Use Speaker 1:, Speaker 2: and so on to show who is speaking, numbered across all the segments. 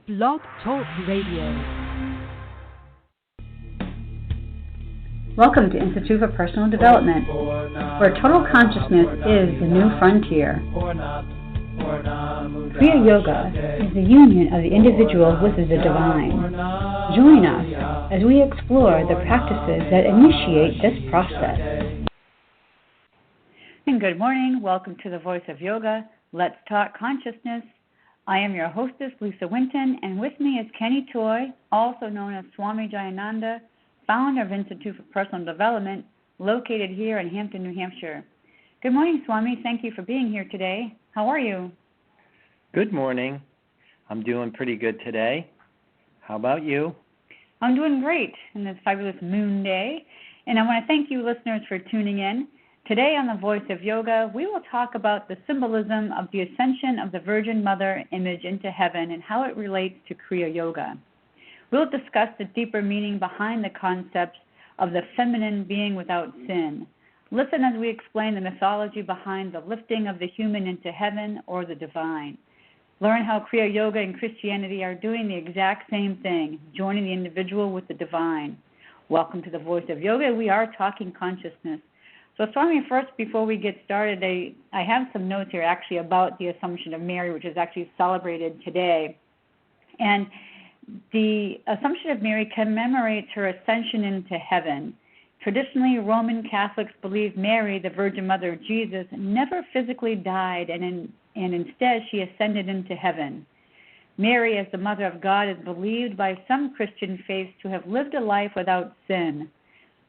Speaker 1: Blog Talk Radio.
Speaker 2: Welcome to Institute for Personal Development, where total consciousness is the new frontier. Kriya Yoga is the union of the individual with the divine. Join us as we explore the practices that initiate this process. And good morning. Welcome to the Voice of Yoga. Let's talk consciousness. I am your hostess, Lisa Winton, and with me is Kenny Toy, also known as Swami Jayananda, founder of Institute for Personal Development, located here in Hampton, New Hampshire. Good morning, Swami. Thank you for being here today. How are you?
Speaker 3: Good morning. I'm doing pretty good today. How about you?
Speaker 2: I'm doing great in this fabulous moon day, and I want to thank you, listeners, for tuning in. Today on the Voice of Yoga, we will talk about the symbolism of the ascension of the Virgin Mother image into heaven and how it relates to Kriya Yoga. We'll discuss the deeper meaning behind the concept of the feminine being without sin. Listen as we explain the mythology behind the lifting of the human into heaven or the divine. Learn how Kriya Yoga and Christianity are doing the exact same thing, joining the individual with the divine. Welcome to the Voice of Yoga. We are talking consciousness. So, Swami, first, before we get started, I have some notes here actually about the Assumption of Mary, which is actually celebrated today. And the Assumption of Mary commemorates her ascension into heaven. Traditionally, Roman Catholics believe Mary, the Virgin Mother of Jesus, never physically died, and instead she ascended into heaven. Mary, as the Mother of God, is believed by some Christian faiths to have lived a life without sin.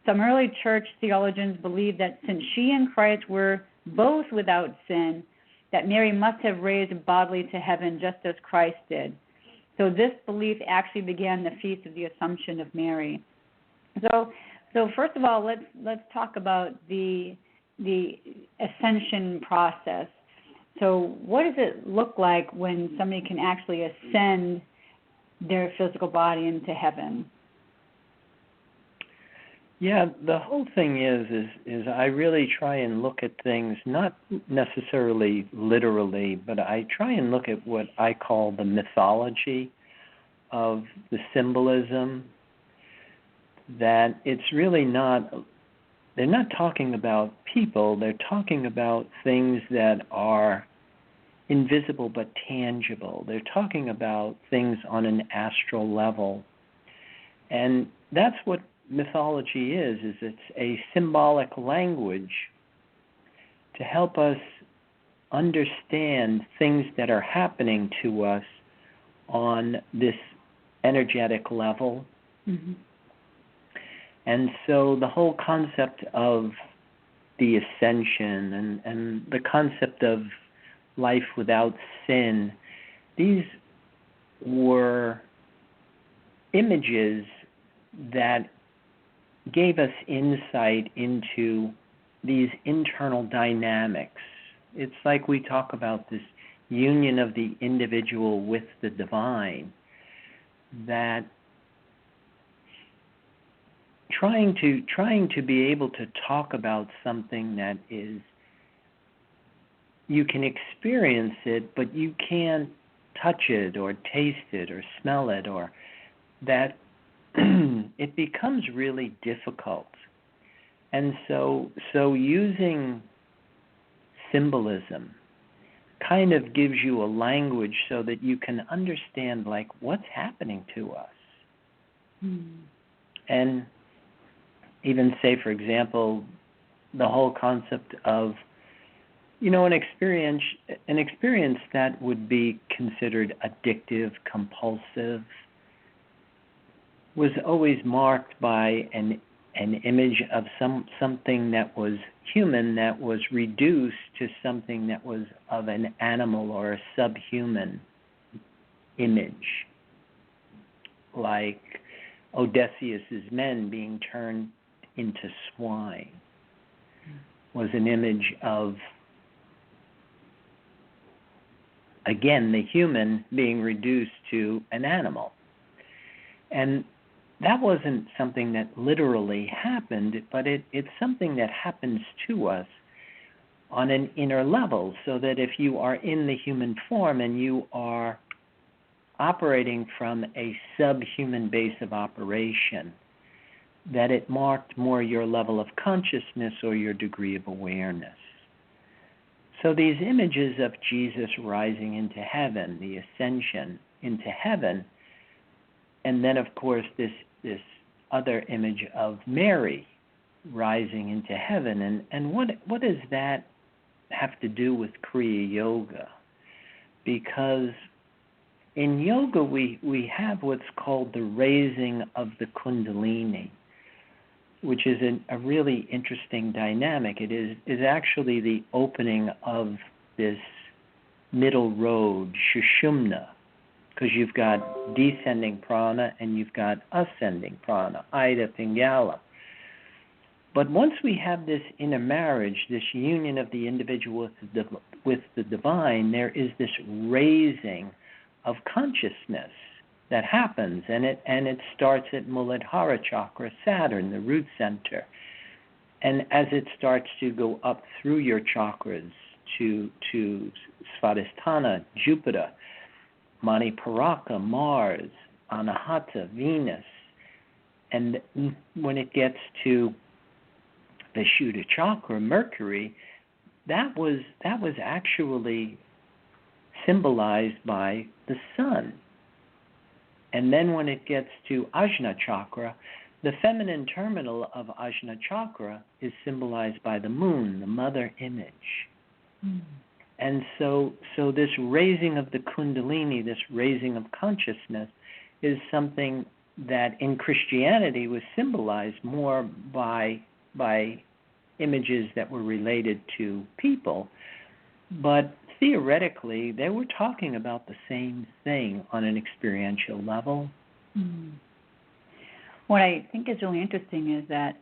Speaker 2: Some early church theologians believed that since she and Christ were both without sin, that Mary must have raised bodily to heaven just as Christ did. So this belief actually began the Feast of the Assumption of Mary. So first of all, let's talk about the ascension process. So what does it look like when somebody can actually ascend their physical body into heaven?
Speaker 3: Yeah, the whole thing is I really try and look at things not necessarily literally, but I try and look at what I call the mythology of the symbolism, that it's really they're not talking about people, they're talking about things that are invisible but tangible. They're talking about things on an astral level. And that's what mythology is it's a symbolic language to help us understand things that are happening to us on this energetic level. Mm-hmm. And so the whole concept of the ascension and the concept of life without sin, these were images that gave us insight into these internal dynamics. It's like we talk about this union of the individual with the divine, that trying to be able to talk about something that is, you can experience it, but you can't touch it or taste it or smell it, or that it becomes really difficult. And so using symbolism kind of gives you a language so that you can understand, like, what's happening to us. And even say, for example, the whole concept of, an experience that would be considered addictive, compulsive, was always marked by an image of something that was human that was reduced to something that was of an animal or a subhuman image, like Odysseus's men being turned into swine was an image of, again, the human being reduced to an animal. And that wasn't something that literally happened, but it's something that happens to us on an inner level, so that if you are in the human form and you are operating from a subhuman base of operation, that it marked more your level of consciousness or your degree of awareness. So these images of Jesus rising into heaven, the ascension into heaven, and then of course this other image of Mary rising into heaven, and what does that have to do with Kriya Yoga? Because in yoga we have what's called the raising of the Kundalini, which is a really interesting dynamic. It is actually the opening of this middle road, Shushumna, because you've got descending prana and you've got ascending prana, Ida, Pingala. But once we have this intermarriage, this union of the individual with the divine, there is this raising of consciousness that happens, and it starts at Muladhara chakra, Saturn, the root center. And as it starts to go up through your chakras to Svadhisthana, Jupiter, Maniparaka, Mars, Anahata, Venus, and when it gets to the Vishuddha chakra, Mercury, that was actually symbolized by the sun. And then when it gets to Ajna chakra, the feminine terminal of Ajna chakra is symbolized by the moon, the mother image. Mm. And so this raising of the Kundalini, this raising of consciousness, is something that in Christianity was symbolized more by images that were related to people. But theoretically, they were talking about the same thing on an experiential level.
Speaker 2: Mm. What I think is really interesting is that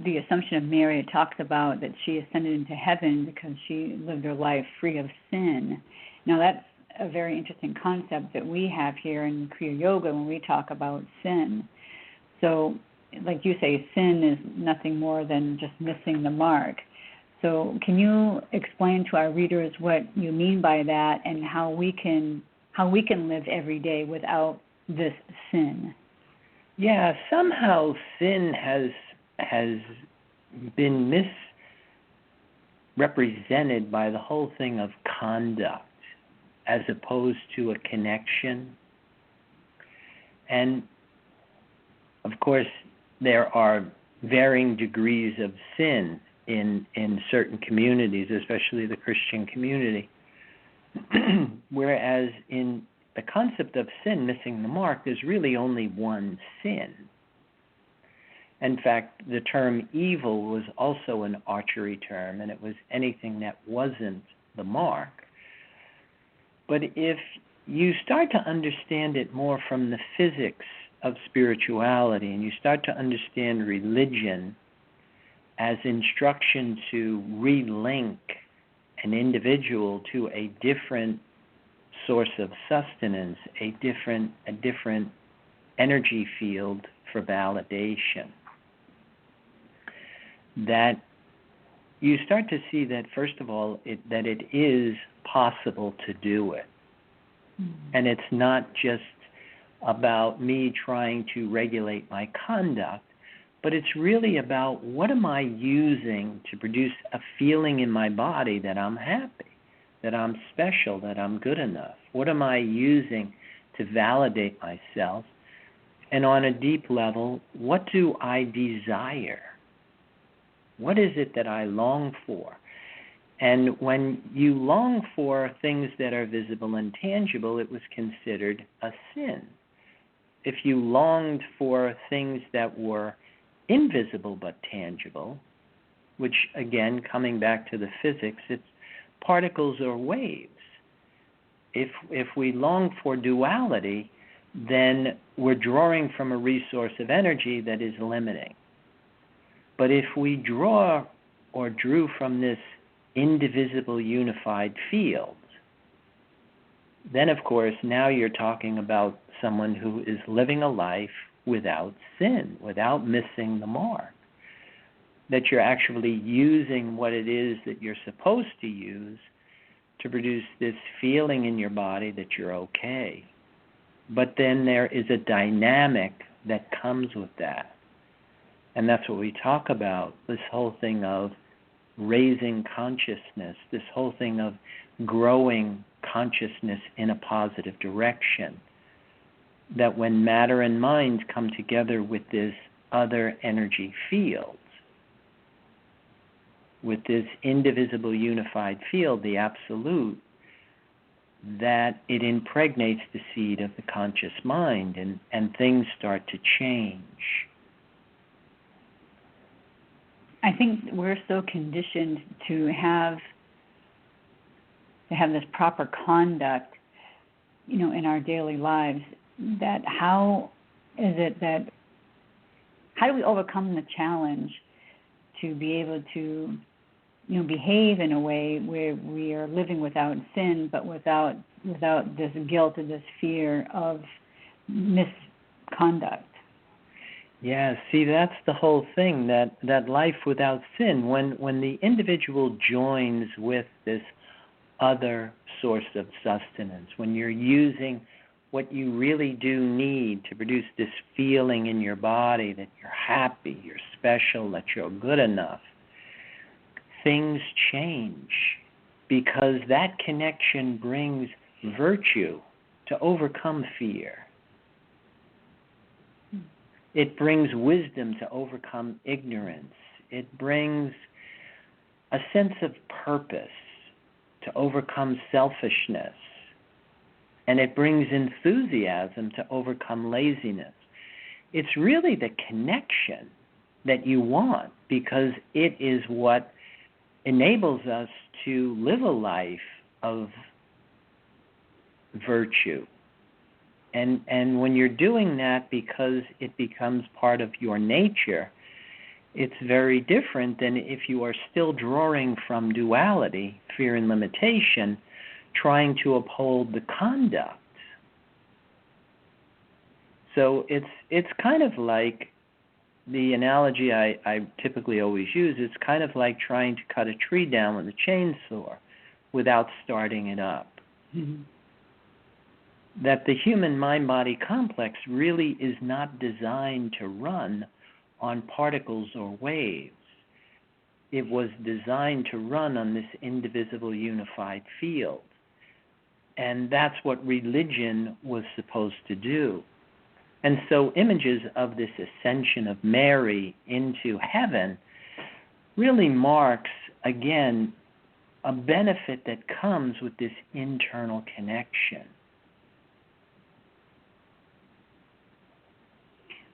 Speaker 2: the Assumption of Mary talks about that she ascended into heaven because she lived her life free of sin. Now, that's a very interesting concept that we have here in Kriya Yoga when we talk about sin. So, like you say, sin is nothing more than just missing the mark. So can you explain to our readers what you mean by that and how we can live every day without this sin?
Speaker 3: Yeah, somehow sin has been misrepresented by the whole thing of conduct as opposed to a connection. And of course, there are varying degrees of sin in certain communities, especially the Christian community. Whereas in the concept of sin, missing the mark, there's really only one sin. In fact, the term evil was also an archery term, and it was anything that wasn't the mark. But if you start to understand it more from the physics of spirituality, and you start to understand religion as instruction to relink an individual to a different source of sustenance, a different energy field for validation, that you start to see that, first of all, that it is possible to do it. Mm-hmm. And it's not just about me trying to regulate my conduct, but it's really about what am I using to produce a feeling in my body that I'm happy, that I'm special, that I'm good enough? What am I using to validate myself? And on a deep level, what do I desire? What is it that I long for? And when you long for things that are visible and tangible, it was considered a sin. If you longed for things that were invisible but tangible, which again, coming back to the physics, it's particles or waves. If we long for duality, then we're drawing from a resource of energy that is limiting. But if we draw or drew from this indivisible unified field, then of course now you're talking about someone who is living a life without sin, without missing the mark, that you're actually using what it is that you're supposed to use to produce this feeling in your body that you're okay, But then there is a dynamic that comes with that. And that's what we talk about, this whole thing of raising consciousness, this whole thing of growing consciousness in a positive direction. That when matter and mind come together with this other energy field, with this indivisible unified field, the absolute, that it impregnates the seed of the conscious mind, and things start to change.
Speaker 2: I think we're so conditioned to have this proper conduct, in our daily lives, that how do we overcome the challenge to be able to behave in a way where we are living without sin, but without this guilt and this fear of misconduct.
Speaker 3: Yeah, see, that's the whole thing, that life without sin, when the individual joins with this other source of sustenance, when you're using what you really do need to produce this feeling in your body that you're happy, you're special, that you're good enough, things change, because that connection brings virtue to overcome fear. It brings wisdom to overcome ignorance. It brings a sense of purpose to overcome selfishness. And it brings enthusiasm to overcome laziness. It's really the connection that you want, because it is what enables us to live a life of virtue. And when you're doing that because it becomes part of your nature, it's very different than if you are still drawing from duality, fear and limitation, trying to uphold the conduct. So it's kind of like the analogy I typically always use. It's kind of like trying to cut a tree down with a chainsaw without starting it up. Mm-hmm. That the human mind-body complex really is not designed to run on particles or waves. It was designed to run on this indivisible unified field. And that's what religion was supposed to do. And so images of this ascension of Mary into heaven really marks, again, a benefit that comes with this internal connection.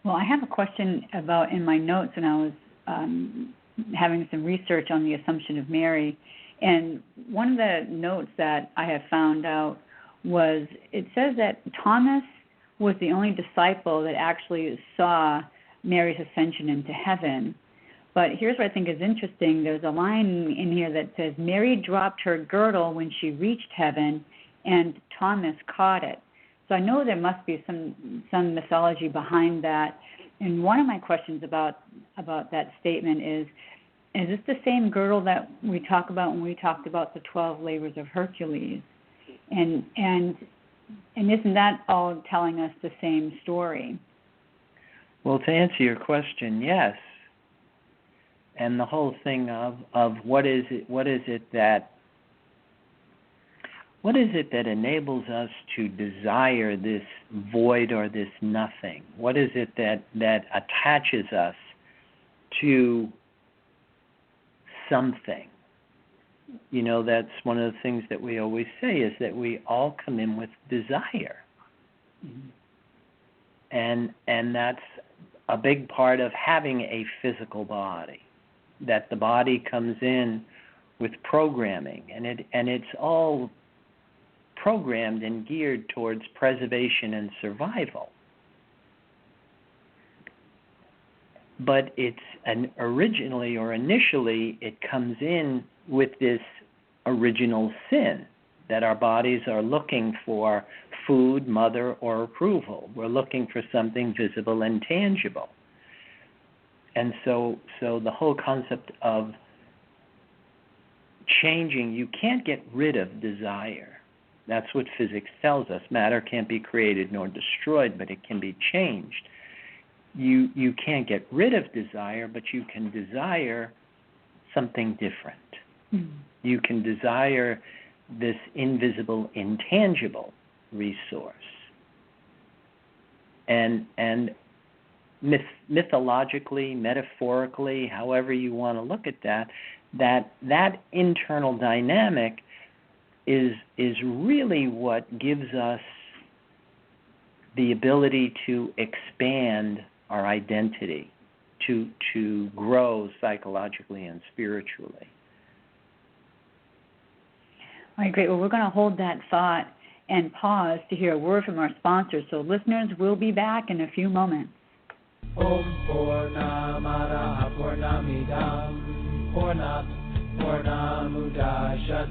Speaker 2: Well, I have a question about, in my notes, and I was having some research on the Assumption of Mary, and one of the notes that I have found out was, it says that Thomas was the only disciple that actually saw Mary's ascension into heaven. But here's what I think is interesting. There's a line in here that says, Mary dropped her girdle when she reached heaven, and Thomas caught it. So I know there must be some mythology behind that. And one of my questions about that statement is this the same girdle that we talk about when we talked about the 12 labors of Hercules? And isn't that all telling us the same story?
Speaker 3: Well, to answer your question, yes. And the whole thing of what is it that enables us to desire this void or this nothing? What is it that attaches us to something? That's one of the things that we always say, is that we all come in with desire. Mm-hmm. And that's a big part of having a physical body, that the body comes in with programming, and it's all programmed and geared towards preservation and survival. But initially it comes in with this original sin, that our bodies are looking for food, mother, or approval. We're looking for something visible and tangible. And so the whole concept of changing, you can't get rid of desire. That's what physics tells us. Matter can't be created nor destroyed, but it can be changed. You can't get rid of desire, but you can desire something different. Mm-hmm. You can desire this invisible, intangible resource. And mythologically, metaphorically, however you want to look at that internal dynamic is really what gives us the ability to expand our identity, to grow psychologically and spiritually.
Speaker 2: All right, great. Well, we're going to hold that thought and pause to hear a word from our sponsors. So listeners, we'll be back in a few moments.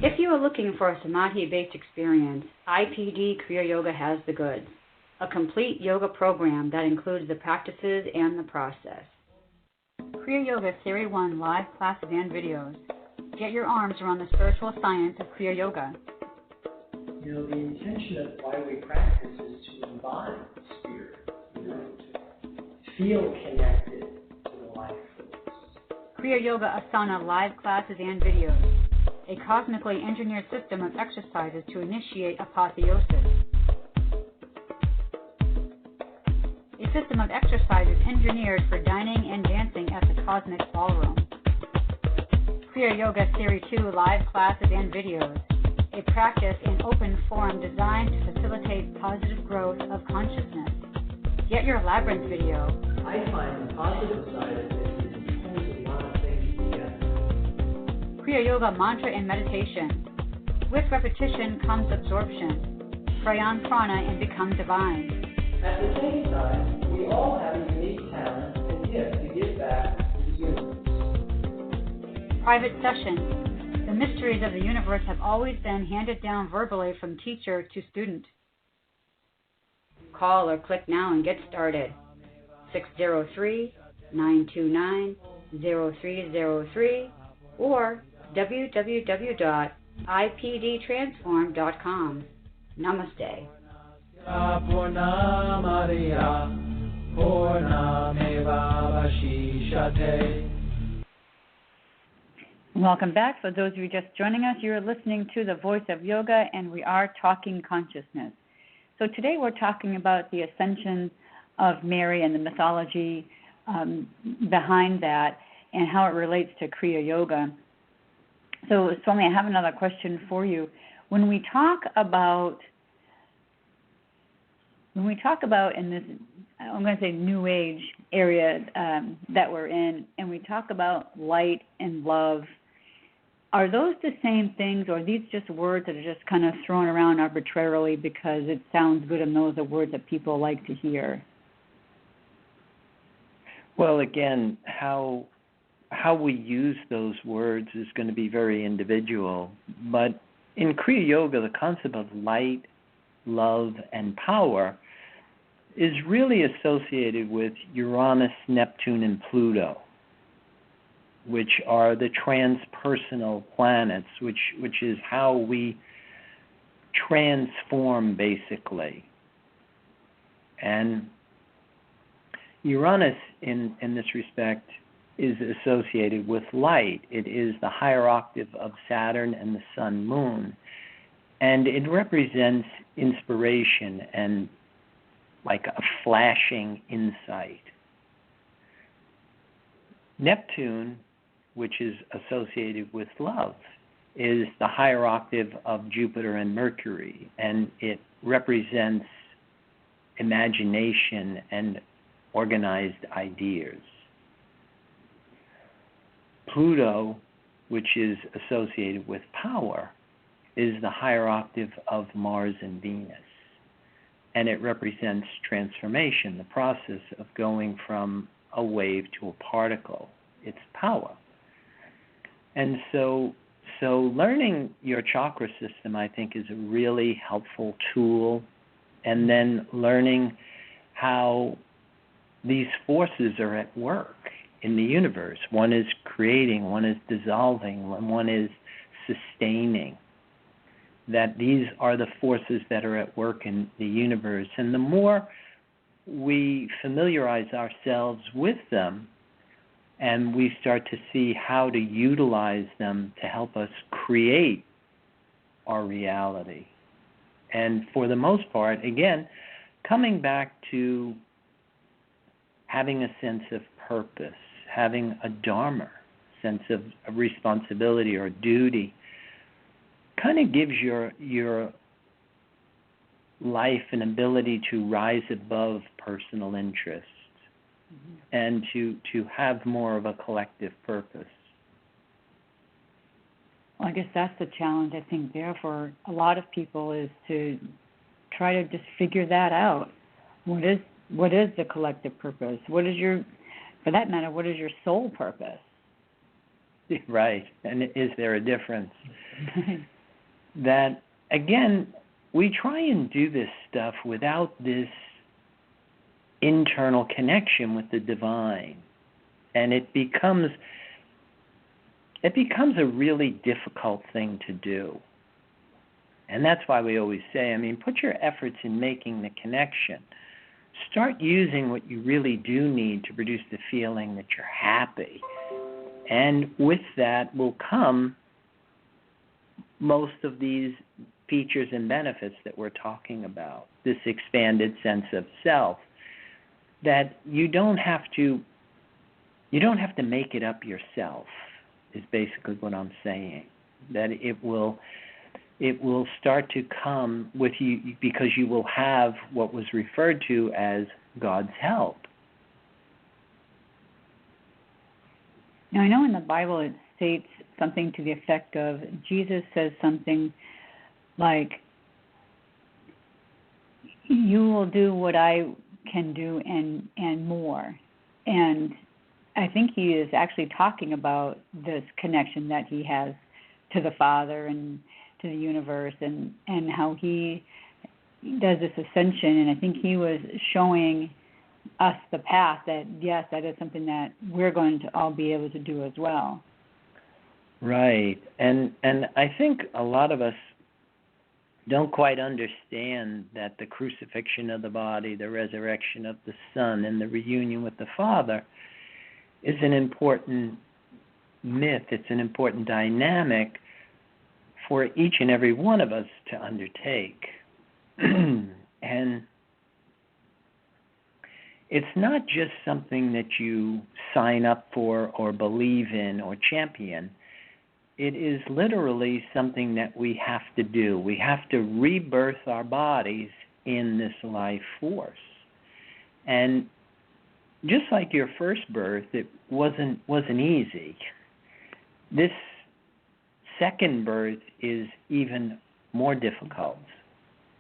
Speaker 4: If you are looking for a Samadhi-based experience, IPD Kriya Yoga has the goods. A complete yoga program that includes the practices and the process. Kriya Yoga Series 1 live classes and videos. Get your arms around the spiritual science of Kriya Yoga.
Speaker 3: You know, the intention of why we practice is to embody spirit, to feel connected to the life force.
Speaker 4: Kriya Yoga Asana live classes and videos. A cosmically engineered system of exercises to initiate apotheosis. A system of exercises engineered for dining and dancing at the Cosmic Ballroom. Kriya Yoga Series 2 live classes and videos. A practice in open forum designed to facilitate positive growth of consciousness. Get your Labyrinth video.
Speaker 3: I find the positive side of this is it pulls a lot of things together.
Speaker 4: Kriya Yoga mantra and meditation. With repetition comes absorption. Pray on prana and become divine.
Speaker 3: At the same time, we all have a unique talent and gift to give back to the universe.
Speaker 4: Private sessions. The mysteries of the universe have always been handed down verbally from teacher to student. Call or click now and get started. 603-929-0303 or www.ipdtransform.com. Namaste.
Speaker 2: Welcome back. For those of you just joining us, you're listening to The Voice of Yoga, and we are talking consciousness. So today we're talking about the ascension of Mary and the mythology behind that and how it relates to Kriya Yoga. So, Swami, I have another question for you. When we talk about in this, I'm going to say New Age area that we're in, and we talk about light and love, are those the same things, or are these just words that are just kind of thrown around arbitrarily because it sounds good and those are words that people like to hear?
Speaker 3: Well, again, how we use those words is going to be very individual. But in Kriya Yoga, the concept of light, love, and power is really associated with Uranus, Neptune, and Pluto, which are the transpersonal planets, which is how we transform, basically. And Uranus, in this respect, is associated with light. It is the higher octave of Saturn and the Sun, Moon. And it represents inspiration and like a flashing insight. Neptune, which is associated with love, is the higher octave of Jupiter and Mercury, and it represents imagination and organized ideas. Pluto, which is associated with power, is the higher octave of Mars and Venus, and it represents transformation, the process of going from a wave to a particle. It's power. And so learning your chakra system, I think, is a really helpful tool, and then learning how these forces are at work in the universe. One is creating, one is dissolving, and one is sustaining. that these are the forces that are at work in the universe. And the more we familiarize ourselves with them and we start to see how to utilize them to help us create our reality. And for the most part, again, coming back to having a sense of purpose, having a dharma, sense of responsibility or duty, kind of gives your life an ability to rise above personal interests and to have more of a collective purpose.
Speaker 2: Well, I guess that's the challenge, I think, there for a lot of people, is to try to just figure that out. What is the collective purpose? What is for that matter, what is your soul purpose?
Speaker 3: Right. And is there a difference? That, again, we try and do this stuff without this internal connection with the divine. And it becomes a really difficult thing to do. And that's why we always say, put your efforts in making the connection. Start using what you really do need to produce the feeling that you're happy. And with that will come most of these features and benefits that we're talking about, this expanded sense of self, that you don't have to make it up yourself, is basically what I'm saying. That it will start to come with you because you will have what was referred to as God's help.
Speaker 2: Now, I know in the Bible it states something to the effect of, Jesus says something like, you will do what I can do and more. And I think he is actually talking about this connection that he has to the Father and to the universe, and how he does this ascension. And I think he was showing us the path that, yes, that is something that we're going to all be able to do as well.
Speaker 3: Right. And I think a lot of us don't quite understand that the crucifixion of the body, the resurrection of the Son, and the reunion with the Father is an important myth. It's an important dynamic for each and every one of us to undertake. And it's not just something that you sign up for or believe in or champion. It is literally something that we have to do. We have to rebirth our bodies in this life force. And just like your first birth, it wasn't easy. This second birth is even more difficult,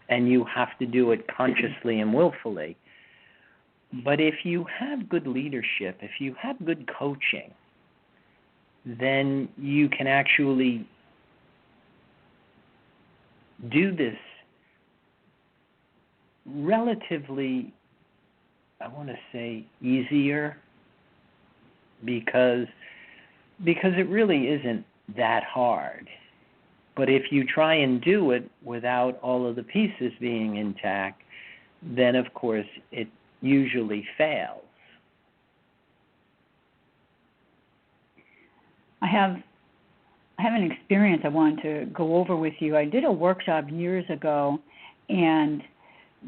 Speaker 3: and you have to do it consciously and willfully. But if you have good leadership, if you have good coaching, then you can actually do this relatively, I want to say, easier, because it really isn't that hard. But if you try and do it without all of the pieces being intact, then of course it usually fails.
Speaker 2: I have an experience I want to go over with you. I did a workshop years ago, and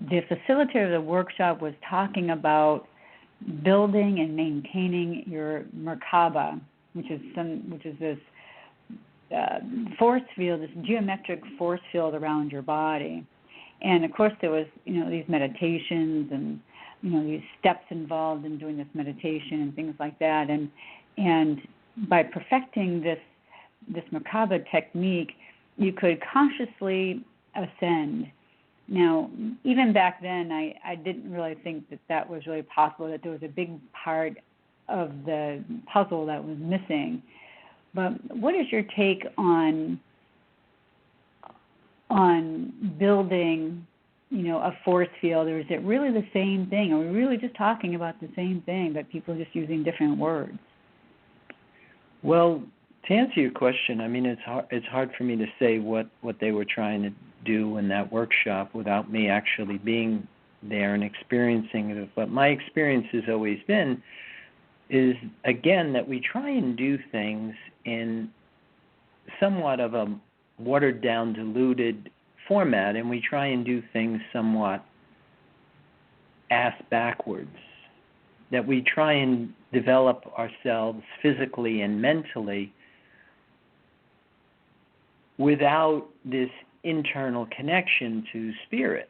Speaker 2: the facilitator of the workshop was talking about building and maintaining your Merkaba, which is this force field, this geometric force field around your body. And of course there was, these meditations and, these steps involved in doing this meditation and things like that. And by perfecting this Merkaba technique, you could consciously ascend. Now, even back then, I didn't really think that was really possible, that there was a big part of the puzzle that was missing. But what is your take on building, a force field, or is it really the same thing? Are we really just talking about the same thing, but people are just using different words?
Speaker 3: Well, To answer your question, I mean, it's hard for me to say what they were trying to do in that workshop without me actually being there and experiencing it. But my experience has always been is, again, that we try and do things in somewhat of a watered-down, diluted format, and we try and do things somewhat ass backwards, that we try and develop ourselves physically and mentally without this internal connection to spirit.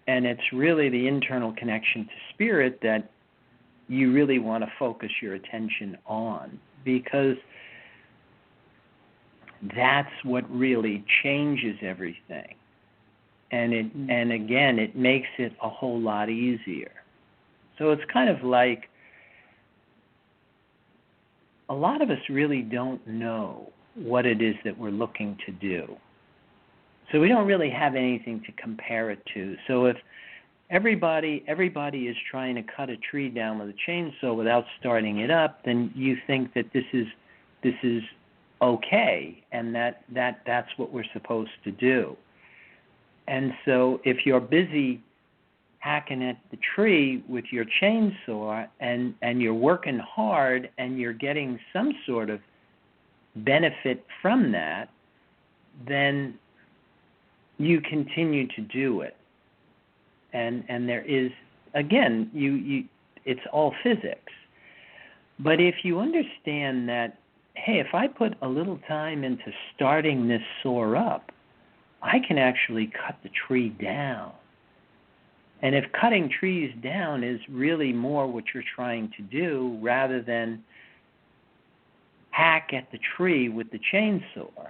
Speaker 3: And it's really the internal connection to spirit that you really want to focus your attention on, because that's what really changes everything. And again, it makes it a whole lot easier. So it's kind of like a lot of us really don't know what it is that we're looking to do. So we don't really have anything to compare it to. So if everybody is trying to cut a tree down with a chainsaw without starting it up, then you think that this is okay, and that's what we're supposed to do. And so if you're busy hacking at the tree with your chainsaw and you're working hard and you're getting some sort of benefit from that, then you continue to do it. And there is, again, it's all physics. But if you understand that, hey, if I put a little time into starting this saw up, I can actually cut the tree down. And if cutting trees down is really more what you're trying to do rather than hack at the tree with the chainsaw,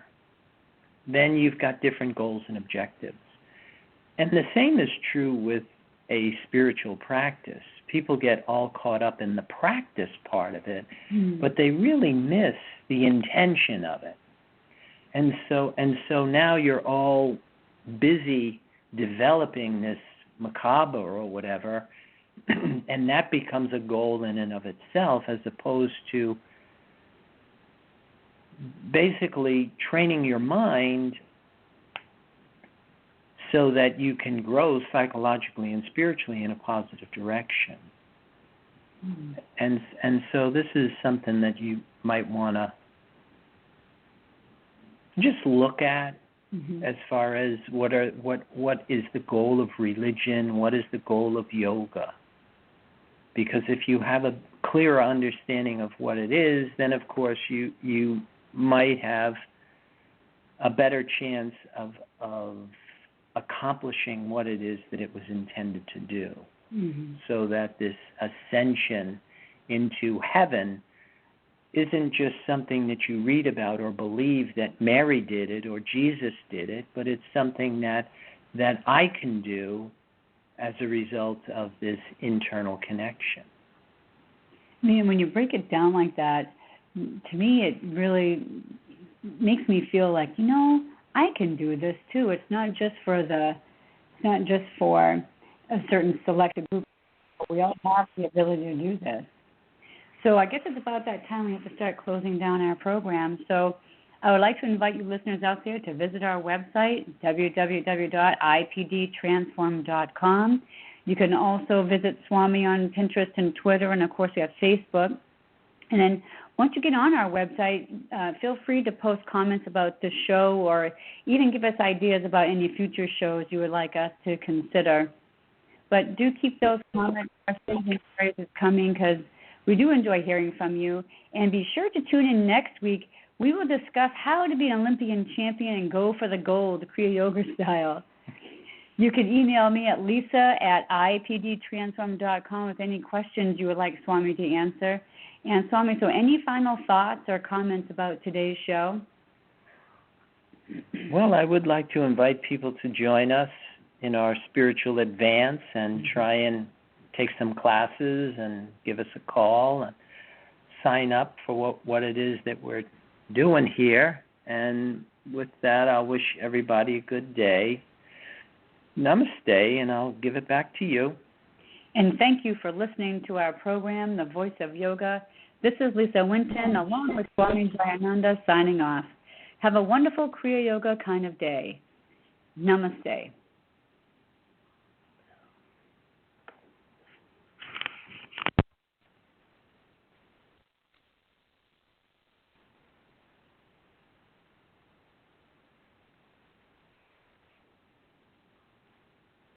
Speaker 3: then you've got different goals and objectives. And the same is true with a spiritual practice. People get all caught up in the practice part of it, but they really miss the intention of it. And so now you're all busy developing this macabre or whatever, and that becomes a goal in and of itself, as opposed to basically training your mind so that you can grow psychologically and spiritually in a positive direction. And so this is something that you might want to just look at as far as what is the goal of religion, what is the goal of yoga. Because if you have a clearer understanding of what it is, then of course you might have a better chance of accomplishing what it is that it was intended to do. So that this ascension into heaven isn't just something that you read about or believe that Mary did it or Jesus did it, but it's something that I can do as a result of this internal connection.
Speaker 2: I mean, when you break it down like that, to me it really makes me feel like, I can do this too. It's not just for a certain selected group. We all have the ability to do this. So I guess it's about that time we have to start closing down our program. So I would like to invite you listeners out there to visit our website, www.ipdtransform.com. You can also visit Swami on Pinterest and Twitter, and of course we have Facebook. And then once you get on our website, feel free to post comments about the show or even give us ideas about any future shows you would like us to consider. But do keep those comments, questions, and phrases coming, because we do enjoy hearing from you. And be sure to tune in next week. We will discuss how to be an Olympian champion and go for the gold, Kriya Yoga style. You can email me at lisa@ipdtransform.com with any questions you would like Swami to answer. And Swami, so any final thoughts or comments about today's show?
Speaker 3: Well, I would like to invite people to join us in our spiritual advance and try and take some classes and give us a call and sign up for what it is that we're doing here. And with that, I'll wish everybody a good day. Namaste, and I'll give it back to you.
Speaker 2: And thank you for listening to our program, The Voice of Yoga. This is Lisa Winton, along with Swami Jayananda, signing off. Have a wonderful Kriya Yoga kind of day. Namaste.